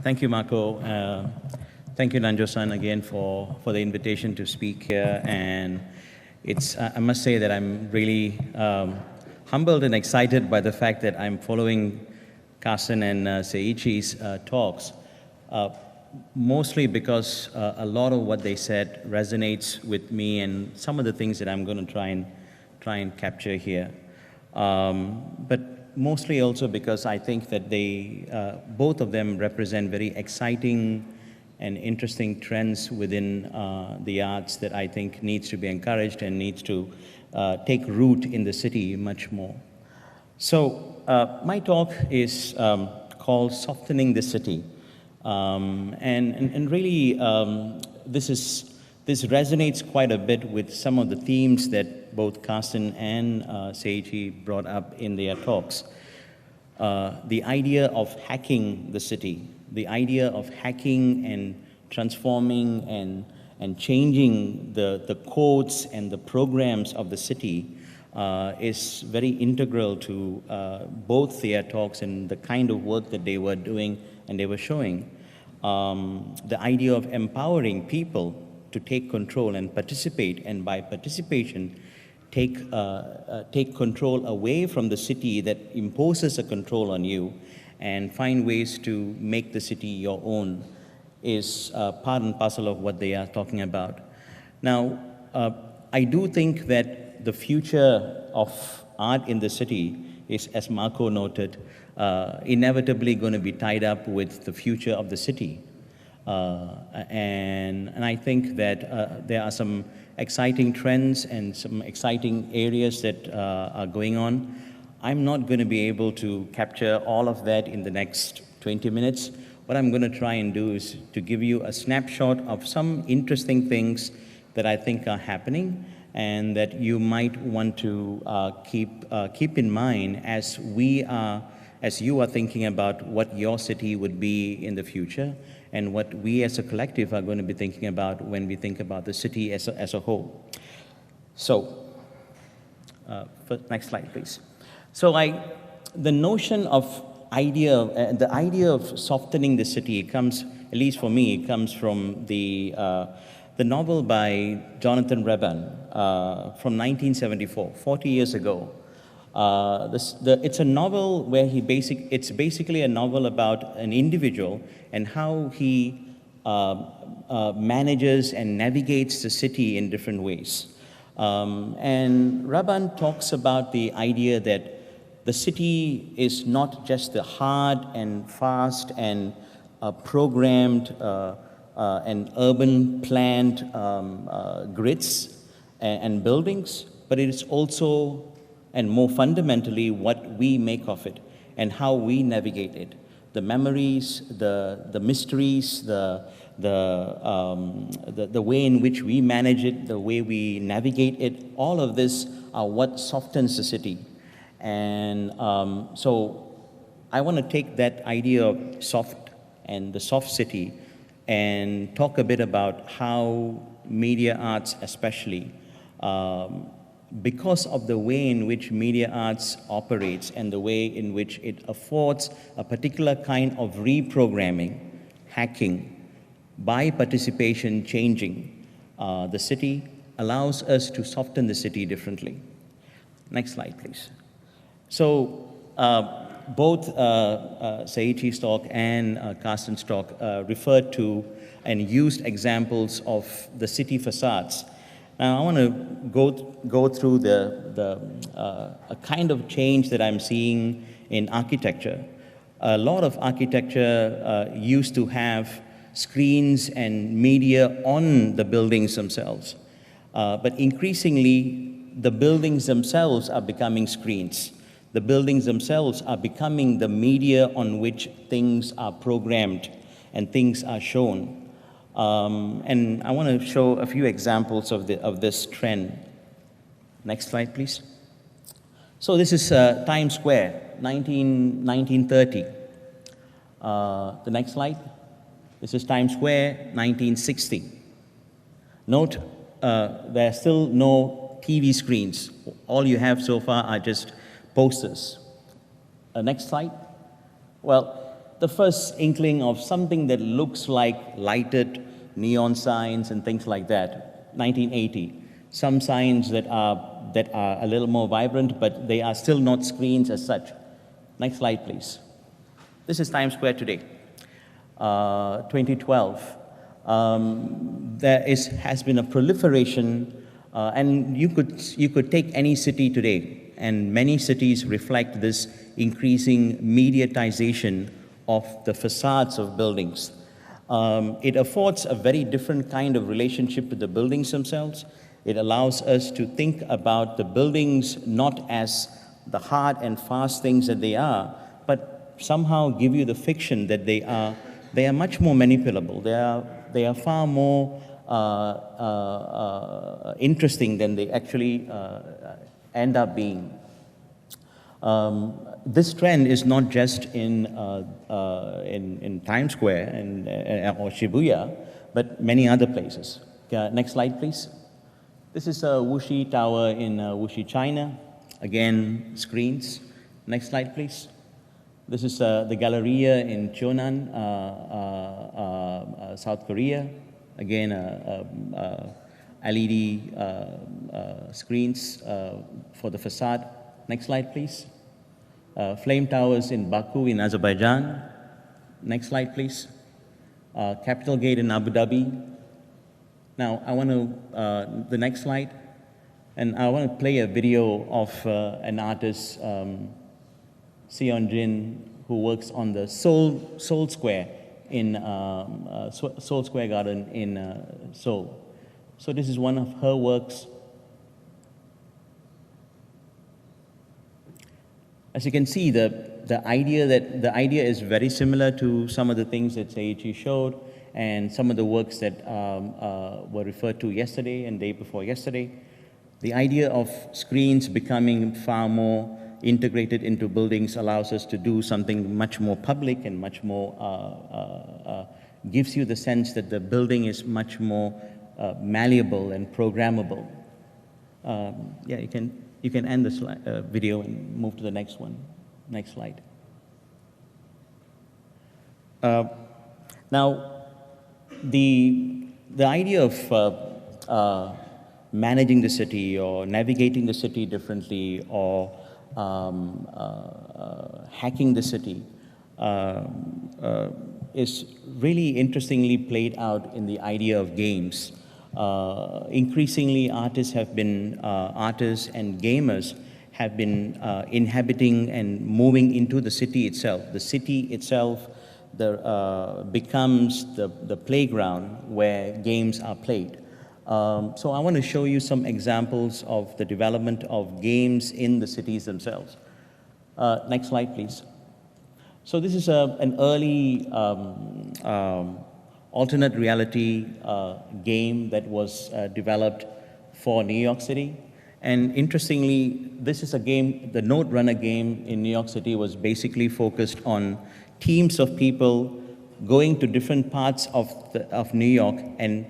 Thank you, Marco. Thank you, Nanjo-san, again for the invitation to speak here. And I must say that I'm really humbled and excited by the fact that I'm following Carsten and Seiichi's talks, mostly because a lot of what they said resonates with me and some of the things that I'm going to try and capture here. But mostly also because I think that both of them represent very exciting and interesting trends within the arts that I think needs to be encouraged and needs to take root in the city much more. So my talk is called Softening the City. And really, this resonates quite a bit with some of the themes that both Carsten and Seiichi brought up in their talks. The idea of hacking the city, the idea of hacking and transforming and changing the codes and the programs of the city is very integral to both their talks and the kind of work that they were doing and they were showing. The idea of empowering people to take control and participate, and by participation, take control away from the city that imposes a control on you and find ways to make the city your own is part and parcel of what they are talking about. Now, I do think that the future of art in the city is, as Marco noted, inevitably going to be tied up with the future of the city. And I think that there are some exciting trends and some exciting areas that are going on. I'm not going to be able to capture all of that in the next 20 minutes. What I'm going to try and do is to give you a snapshot of some interesting things that I think are happening and that you might want to keep in mind as you are thinking about what your city would be in the future and what we as a collective are going to be thinking about when we think about the city as a whole. So, next slide, please. So the notion of the idea of softening the city comes, at least for me, it comes from the novel by Jonathan Reban from 1974, 40 years ago. It's a novel where it's basically a novel about an individual and how he manages and navigates the city in different ways. And Reban talks about the idea that the city is not just the hard and fast and programmed and urban planned grids and buildings, but it is also, and more fundamentally, what we make of it and how we navigate it. The memories, the mysteries, the way in which we manage it, the way we navigate it, all of this are what softens the city. And so I want to take that idea of soft and the soft city and talk a bit about how media arts especially, because of the way in which media arts operates and the way in which it affords a particular kind of reprogramming, hacking, by participation changing the city, allows us to soften the city differently. Next slide, please. So both Seiichi's talk and Carsten's talk referred to and used examples of the city facades. Now I want to go through a kind of change that I'm seeing in architecture. A lot of architecture used to have screens and media on the buildings themselves, but increasingly the buildings themselves are becoming screens. The buildings themselves are becoming the media on which things are programmed and things are shown. And I want to show a few examples of this trend. Next slide, please. So this is Times Square, 1930. The next slide. This is Times Square, 1960. Note, there are still no TV screens. All you have so far are just posters. Next slide. Well, the first inkling of something that looks like lighted neon signs and things like that, 1980. Some signs that are a little more vibrant, but they are still not screens as such. Next slide, please. This is Times Square today, 2012. Has been a proliferation, and you could take any city today, and many cities reflect this increasing mediatization of the facades of buildings. It affords a very different kind of relationship with the buildings themselves. It allows us to think about the buildings not as the hard and fast things that they are, but somehow give you the fiction that they are much more manipulable. They are far more interesting than they actually end up being. This trend is not just in Times Square or Shibuya, but many other places. Next slide, please. This is Wuxi Tower in Wuxi, China. Again, screens. Next slide, please. This is the Galleria in Cheonan, South Korea. Again, LED screens for the facade. Next slide, please. Flame towers in Baku in Azerbaijan. Next slide, please. Capitol Gate in Abu Dhabi. Now, I want to, the next slide, and I want to play a video of an artist, Seon Jin, who works on the Seoul Square in Seoul Square Garden in Seoul. So this is one of her works. As you can see, the idea is very similar to some of the things that Seiichi showed, and some of the works that were referred to yesterday and day before yesterday. The idea of screens becoming far more integrated into buildings allows us to do something much more public and much more, gives you the sense that the building is much more malleable and programmable. Yeah, you can end the video and move to the next one. Next slide. Now, the idea of managing the city or navigating the city differently or hacking the city is really interestingly played out in the idea of games. Increasingly, artists and gamers have been inhabiting and moving into the city itself. The city itself becomes the playground where games are played. So I want to show you some examples of the development of games in the cities themselves. Next slide, please. So this is an early alternate reality game that was developed for New York City. And interestingly, this is a game, the Node Runner game in New York City was basically focused on teams of people going to different parts of New York, and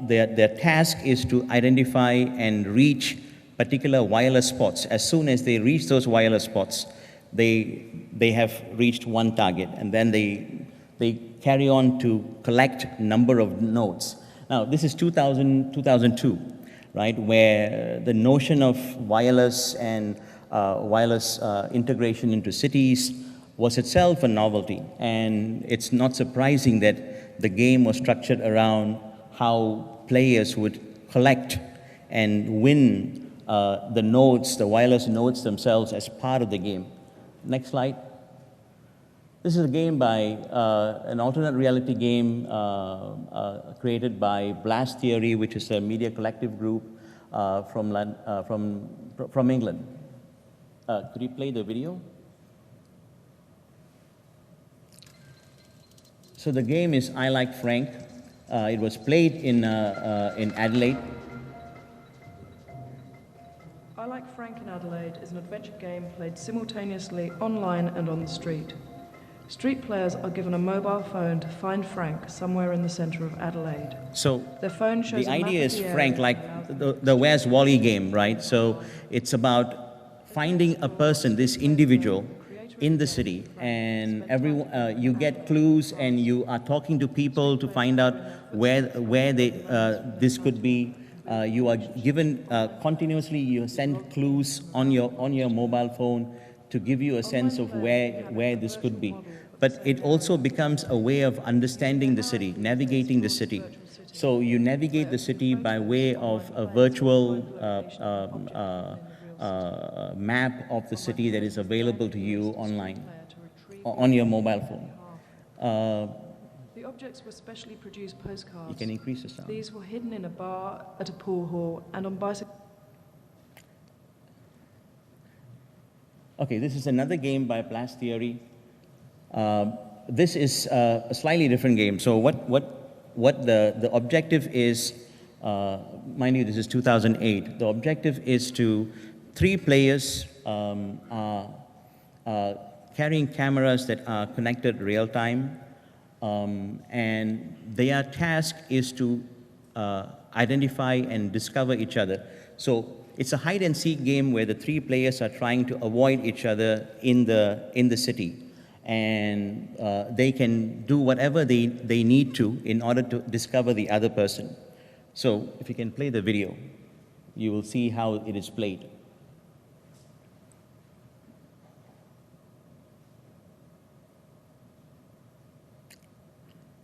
their task is to identify and reach particular wireless spots. As soon as they reach those wireless spots, they have reached one target, and then they carry on to collect number of nodes. Now, this is 2002, right, where the notion of wireless and wireless integration into cities was itself a novelty. And it's not surprising that the game was structured around how players would collect and win the nodes, the wireless nodes themselves as part of the game. Next slide. This is a game by an alternate reality game created by Blast Theory, which is a media collective group from England. Could you play the video? So the game is I Like Frank. It was played in Adelaide. I Like Frank in Adelaide is an adventure game played simultaneously online and on the street. Street players are given a mobile phone to find Frank somewhere in the centre of Adelaide. So their phone shows the idea is Frank, like the Where's Wally game, right? So it's about finding a person, this individual, in the city, and you get clues, and you are talking to people to find out where this could be. You are given continuously. You send clues on your mobile phone to give you a sense of where this could be. But it also becomes a way of understanding the city, navigating the city. So you navigate the city by way of a virtual map of the city that is available to you online, on your mobile phone. The objects were specially produced postcards. You can increase the sound. These were hidden in a bar, at a pool hall, and on bicycles. Okay, this is another game by Blast Theory. This is a slightly different game. So what the objective is, mind you, this is 2008. The objective is to 3 players are carrying cameras that are connected real time, and their task is to identify and discover each other. So it's a hide and seek game where the 3 players are trying to avoid each other in the city. And they can do whatever they need to in order to discover the other person. So if you can play the video, you will see how it is played.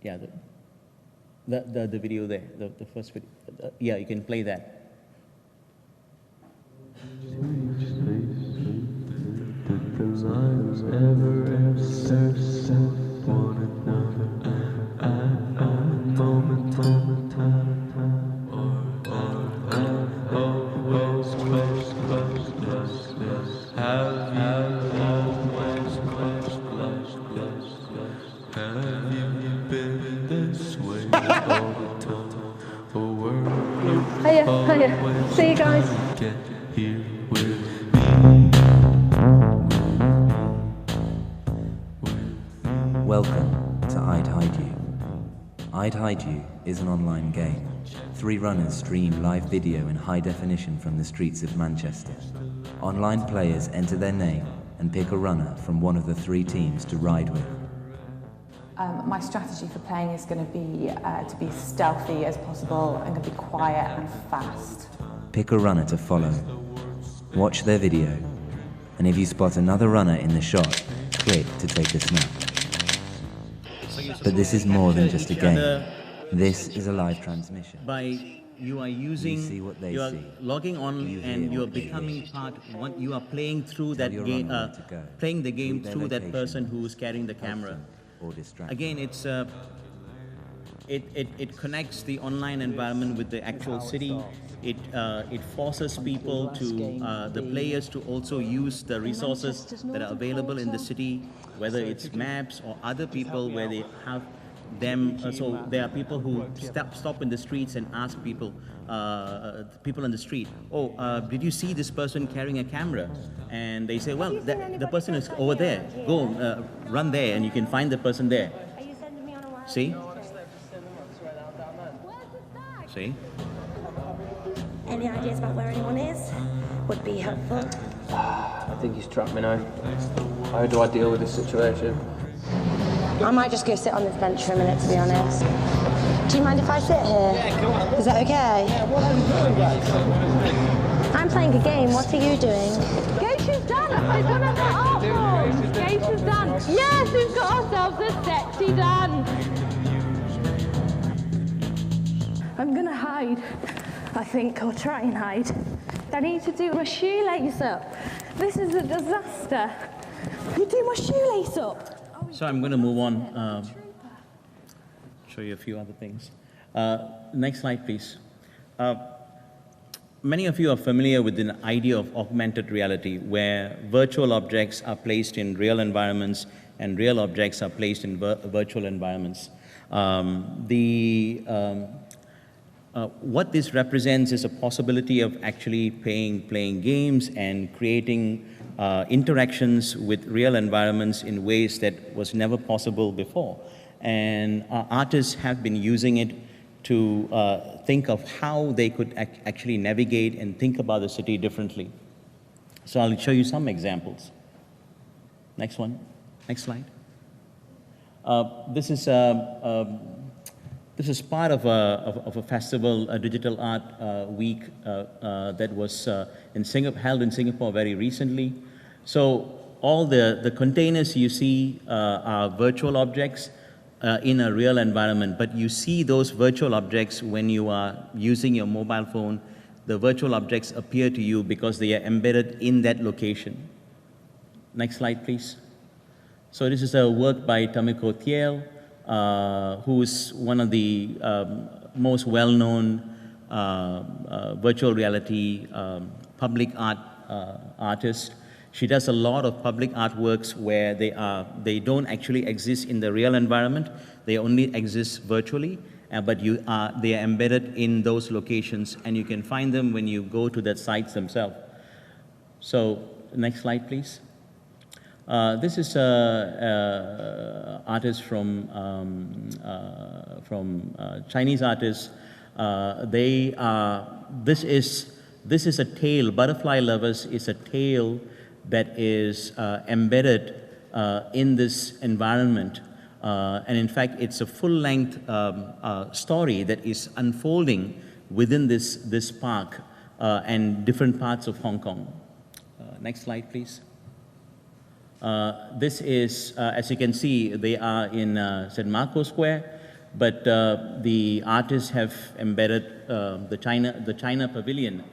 Yeah, the video there, the first video. Yeah, you can play that. Hiya. See you guys. Welcome to I'd Hide You. I'd Hide You is an online game. 3 runners stream live video in high definition from the streets of Manchester. Online players enter their name and pick a runner from one of the 3 teams to ride with. My strategy for playing is going to be stealthy as possible and going to be quiet and fast. Pick a runner to follow. Watch their video, and if you spot another runner in the shot, click to take a snap. But this is more than just a game. This is a live transmission. You are using, see what they you are see. logging on, and you are becoming part. You are playing through that game, playing the game through that person who is carrying the camera. Again, it's it connects the online environment with the actual city. It forces people to the players to also use the resources that are available in the city, whether it's maps or other people where they have them. So there are people who stop in the streets and ask people on the street, did you see this person carrying a camera? And they say, well, the person is over there. Go run there, and you can find the person there. Are you sending me on a wild? See? See? Any ideas about where anyone is? Would be helpful. I think he's trapped me now. How do I deal with this situation? I might just go sit on this bench for a minute, to be honest. Do you mind if I sit here? Yeah, come on. Is that okay? Yeah, what are you doing, guys? I'm playing a game. What are you doing? Geisha's done! They've done our art form! Geisha's done! Yes, we've got ourselves a sexy done! I'm gonna hide, I think, or try and hide. I need to do my shoelace up. This is a disaster. You do my shoelace up. So I'm going to move on, show you a few other things. Next slide, please. Many of you are familiar with the idea of augmented reality, where virtual objects are placed in real environments and real objects are placed in virtual environments. What this represents is a possibility of actually playing games and creating interactions with real environments in ways that was never possible before. And artists have been using it to think of how they could actually navigate and think about the city differently. So I'll show you some examples. Next one. Next slide. This is part of a festival, a digital art week that was held in Singapore very recently. So all the containers you see are virtual objects in a real environment, but you see those virtual objects when you are using your mobile phone. The virtual objects appear to you because they are embedded in that location. Next slide, please. So this is a work by Tomiko Thiel, who is one of the most well-known virtual reality public art artists. She does a lot of public artworks where they don't actually exist in the real environment. They only exist virtually, but they are embedded in those locations, and you can find them when you go to the sites themselves. So next slide, please. This is an artist from Chinese artists. This is a tail. Butterfly Lovers is a tail that is embedded in this environment. And in fact, it's a full-length story that is unfolding within this park and different parts of Hong Kong. Next slide, please. This is, as you can see, they are in St. Marco Square, but the artists have embedded the China Pavilion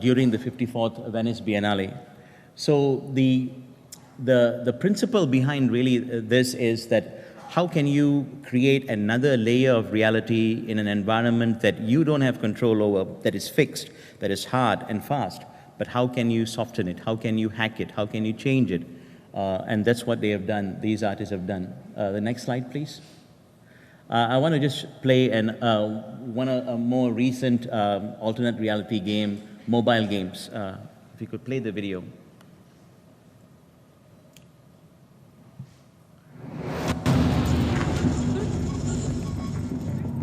during the 54th Venice Biennale. So the principle behind really this is that how can you create another layer of reality in an environment that you don't have control over, that is fixed, that is hard and fast, but how can you soften it? How can you hack it? How can you change it? And that's what they have done, these artists have done. The next slide, please. I want to just play a more recent alternate reality game, mobile games. If you could play the video.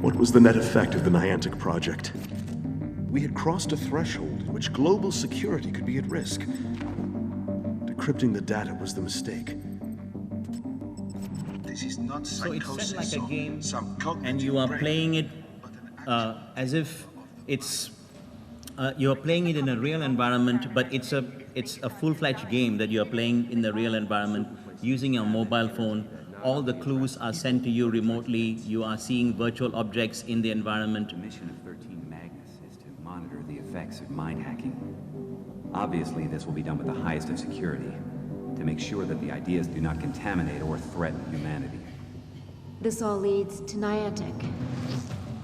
What was the net effect of the Niantic project? We had crossed a threshold in which global security could be at risk. Decrypting the data was the mistake. This is not psychosis. So it's set like a game, and you are playing it as if it's you are playing it in a real environment, but it's a full-fledged game that you are playing in the real environment using your mobile phone. All the clues are sent to you remotely. You are seeing virtual objects in the environment. The mission of 13 Magnus is to monitor the effects of mind hacking. Obviously, this will be done with the highest of security, to make sure that the ideas do not contaminate or threaten humanity. This all leads to Niantic.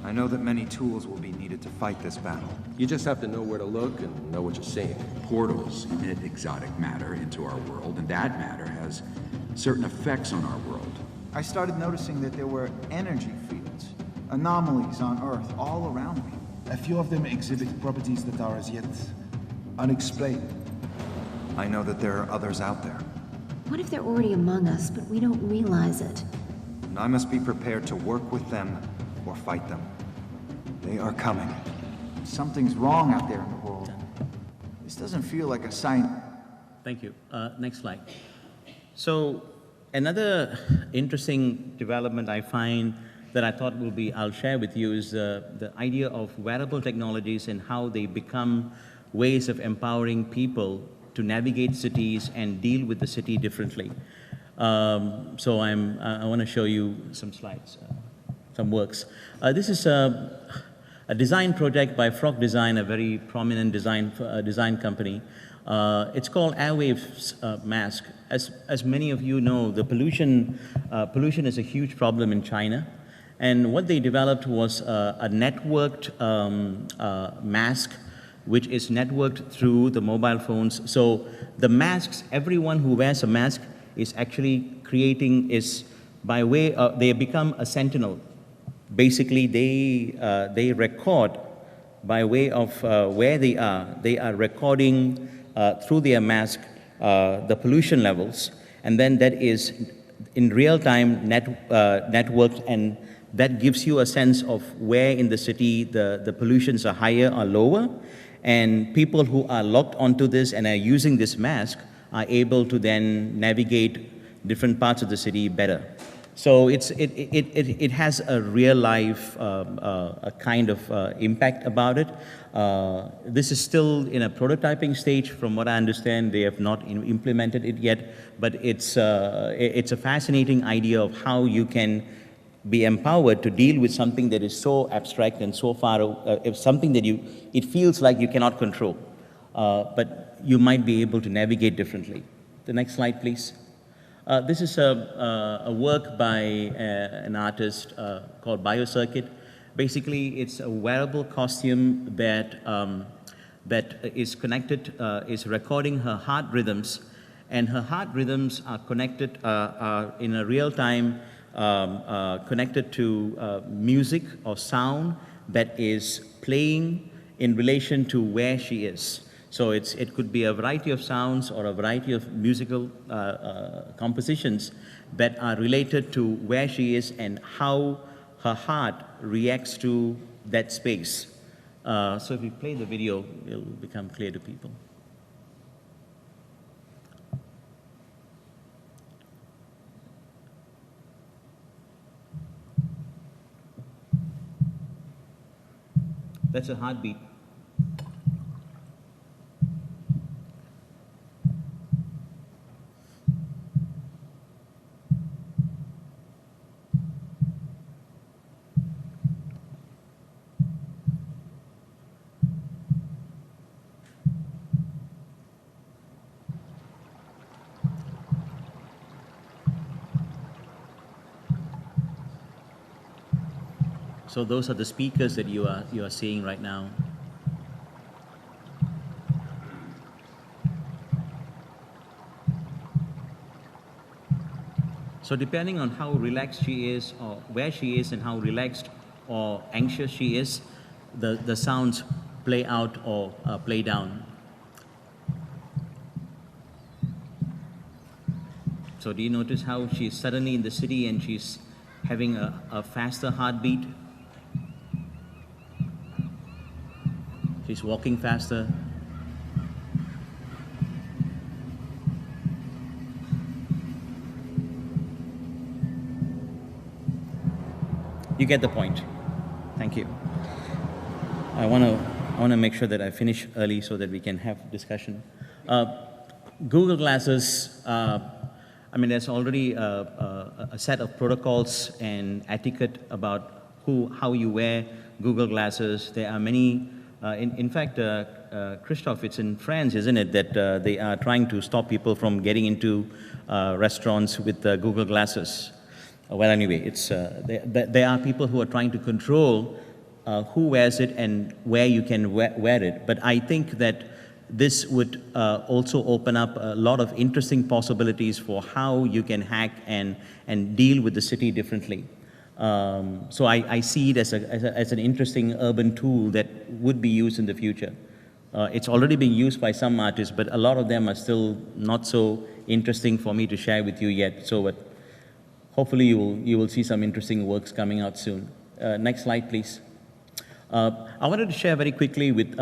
I know that many tools will be needed to fight this battle. You just have to know where to look and know what you're seeing. Portals emit exotic matter into our world, and that matter has certain effects on our world. I started noticing that there were energy fields, anomalies on Earth all around me. A few of them exhibit properties that are as yet unexplained. I know that there are others out there. What if they're already among us, but we don't realize it? And I must be prepared to work with them or fight them. They are coming. Something's wrong out there in the world. This doesn't feel like a sign. Thank you. Next slide. So another interesting development I find that I thought I'll share with you is the idea of wearable technologies and how they become ways of empowering people to navigate cities and deal with the city differently. So I want to show you some slides, some works. This is a design project by Frog Design, a very prominent design company. It's called Airwaves Mask. As many of you know, the pollution is a huge problem in China. And what they developed was a networked mask, which is networked through the mobile phones. So the masks, everyone who wears a mask is actually by way of, they become a sentinel. Basically, they record by way of where they are recording through their mask the pollution levels, and then that is in real time networked, and that gives you a sense of where in the city the pollutions are higher or lower. And people who are locked onto this and are using this mask are able to then navigate different parts of the city better. So it has a real life a kind of impact about it. This is still in a prototyping stage. From what I understand, they have not implemented it yet, but it's a fascinating idea of how you can be empowered to deal with something that is so abstract and so far, something that it feels like you cannot control, but you might be able to navigate differently. The next slide, please. This is a work by an artist called BioCircuit. Basically, it's a wearable costume that is connected, is recording her heart rhythms, and her heart rhythms are connected in a real time, connected to music or sound that is playing in relation to where she is. So it could be a variety of sounds or a variety of musical compositions that are related to where she is and how her heart reacts to that space. So if we play the video, it'll become clear to people. That's a heartbeat. So those are the speakers that you are seeing right now. So depending on how relaxed she is, or where she is and how relaxed or anxious she is, the sounds play out or play down. So do you notice how she's suddenly in the city and she's having a faster heartbeat? She's walking faster. You get the point. Thank you. I want to make sure that I finish early so that we can have discussion. Google Glasses, I mean, there's already a set of protocols and etiquette about how you wear Google Glasses. There are many, in fact, Christophe, it's in France, isn't it, that they are trying to stop people from getting into restaurants with Google Glasses. Well, anyway, there are people who are trying to control who wears it and where you can wear it. But I think that this would also open up a lot of interesting possibilities for how you can hack and deal with the city differently. So I see it as an interesting urban tool that would be used in the future. It's already being used by some artists, but a lot of them are still not so interesting for me to share with you yet. So hopefully you will see some interesting works coming out soon. Next slide, please. I wanted to share very quickly with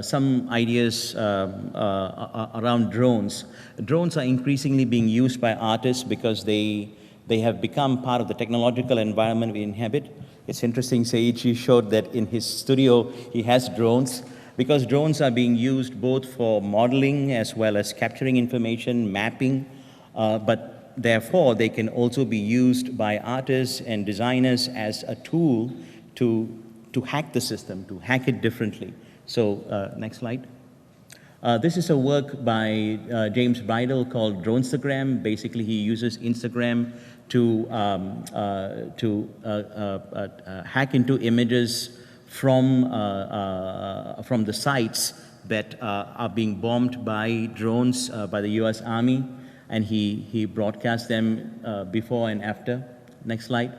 some ideas around drones. Drones are increasingly being used by artists because they have become part of the technological environment we inhabit. It's interesting, Seiichi showed that in his studio he has drones, because drones are being used both for modeling as well as capturing information, mapping, but therefore they can also be used by artists and designers as a tool to hack the system, to hack it differently. So next slide. This is a work by James Bridle called Dronestagram. Basically, he uses Instagram to hack into images from the sites that are being bombed by drones by the US Army, and he broadcasts them before and after. Next slide.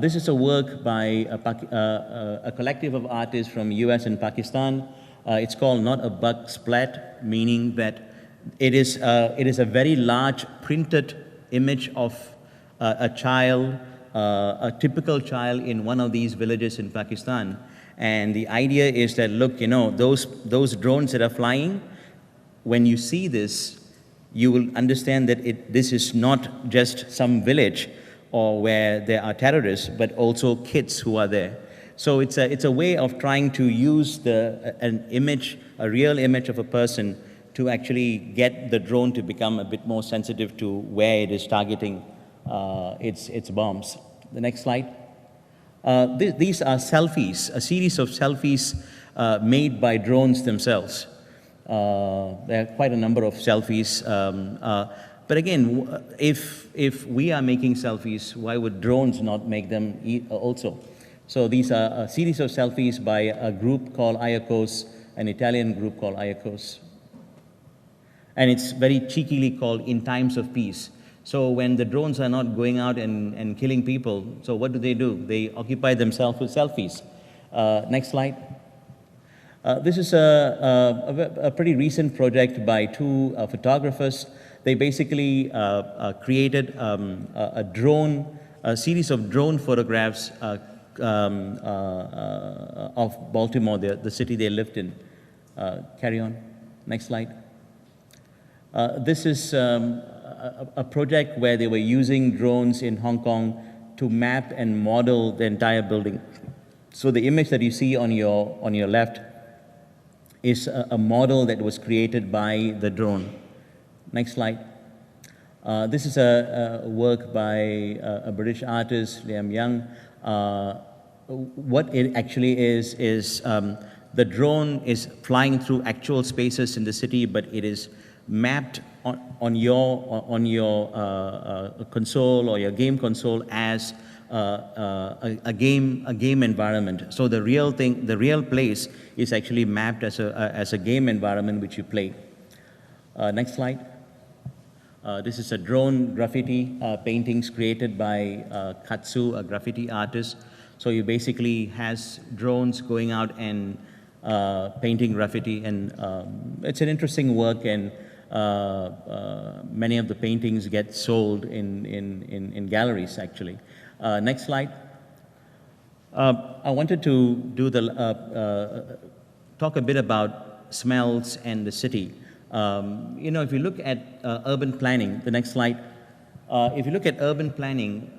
This is a work by a collective of artists from US and Pakistan. It's called Not a Bug Splat, meaning that it is a very large printed image of a child, a typical child in one of these villages in Pakistan. And the idea is that, look, you know, those drones that are flying, when you see this, you will understand that this is not just some village or where there are terrorists, but also kids who are there. So it's a way of trying to use an image, a real image of a person, to actually get the drone to become a bit more sensitive to where it is targeting its bombs. The next slide. These are selfies, a series of selfies made by drones themselves. There are quite a number of selfies. But again, if we are making selfies, why would drones not make them also? So these are a series of selfies by a group called Ayakos, an Italian group called Ayakos. And it's very cheekily called In Times of Peace. So when the drones are not going out and killing people, so what do? They occupy themselves with selfies. Next slide. This is a pretty recent project by two photographers. They basically created a series of drone photographs of Baltimore, the city they lived in. Carry on. Next slide. This is a project where they were using drones in Hong Kong to map and model the entire building. So the image that you see on your left is a model that was created by the drone. Next slide. This is a work by a British artist, Liam Young. What it actually is the drone is flying through actual spaces in the city, but it is mapped on your console or your game console as a game environment. So the real place is actually mapped as a game environment which you play. Next slide. This is a drone graffiti paintings created by Katsu, a graffiti artist. So you basically has drones going out and painting graffiti, and it's an interesting work, and many of the paintings get sold in galleries actually. Next slide. I wanted to do talk a bit about smells and the city. If you look at urban planning, the next slide. If you look at urban planning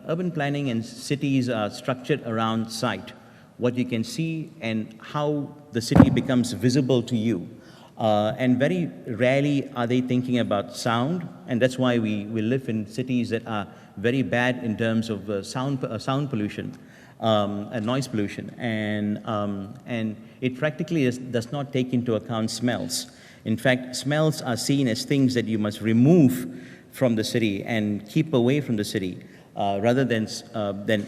and cities are structured around sight, what you can see and how the city becomes visible to you. And very rarely are they thinking about sound, and that's why we live in cities that are very bad in terms of sound pollution and noise pollution, and it practically does not take into account smells. In fact, smells are seen as things that you must remove from the city and keep away from the city, rather than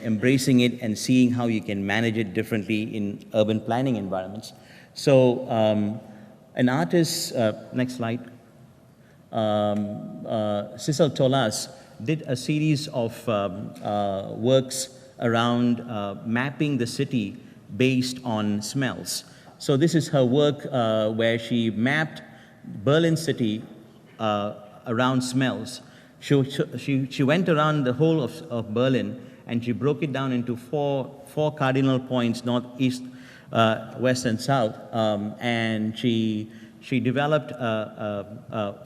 embracing it and seeing how you can manage it differently in urban planning environments. So an artist, next slide, Cecil Tolas did a series of works around mapping the city based on smells. So this is her work where she mapped Berlin city around smells. She went around the whole of Berlin, and she broke it down into four cardinal points: north, east, west, and south. And she developed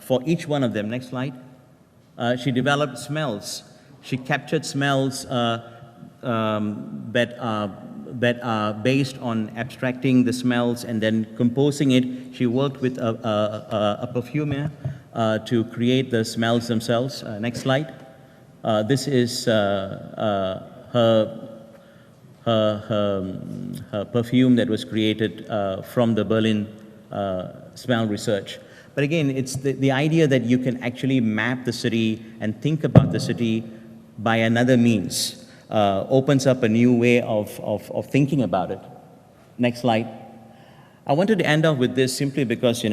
for each one of them. Next slide. She developed smells. She captured smells that are based on abstracting the smells and then composing it. She worked with a perfumer to create the smells themselves. Next slide. This is her perfume that was created from the Berlin smell research. But again, it's the idea that you can actually map the city and think about the city by another means. Opens up a new way of thinking about it. Next slide. I wanted to end off with this simply because,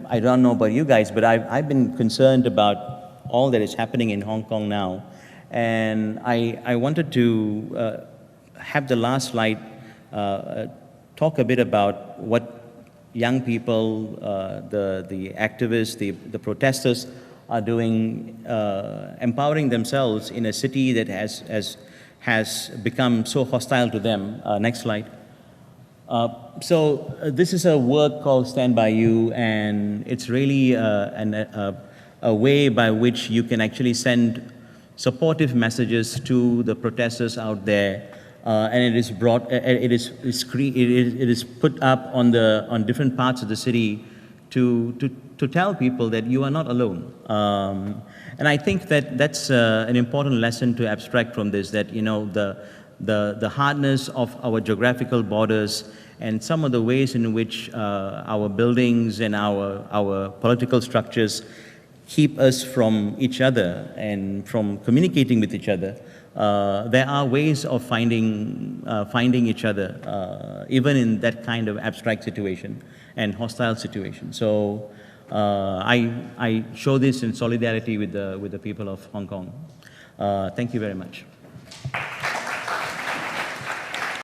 I don't know about you guys, but I've been concerned about all that is happening in Hong Kong now. And I wanted to have the last slide talk a bit about what young people, the activists, the protesters are doing, empowering themselves in a city that has become so hostile to them. Next slide. This is a work called Stand By You, and it's really a way by which you can actually send supportive messages to the protesters out there, and it is brought, it is put up on different parts of the city to tell people that you are not alone. And I think that that's an important lesson to abstract from this, that, you know, the hardness of our geographical borders and some of the ways in which our buildings and our political structures keep us from each other and from communicating with each other. There are ways of finding each other, even in that kind of abstract situation and hostile situation. So I show this in solidarity with the people of Hong Kong. Thank you very much.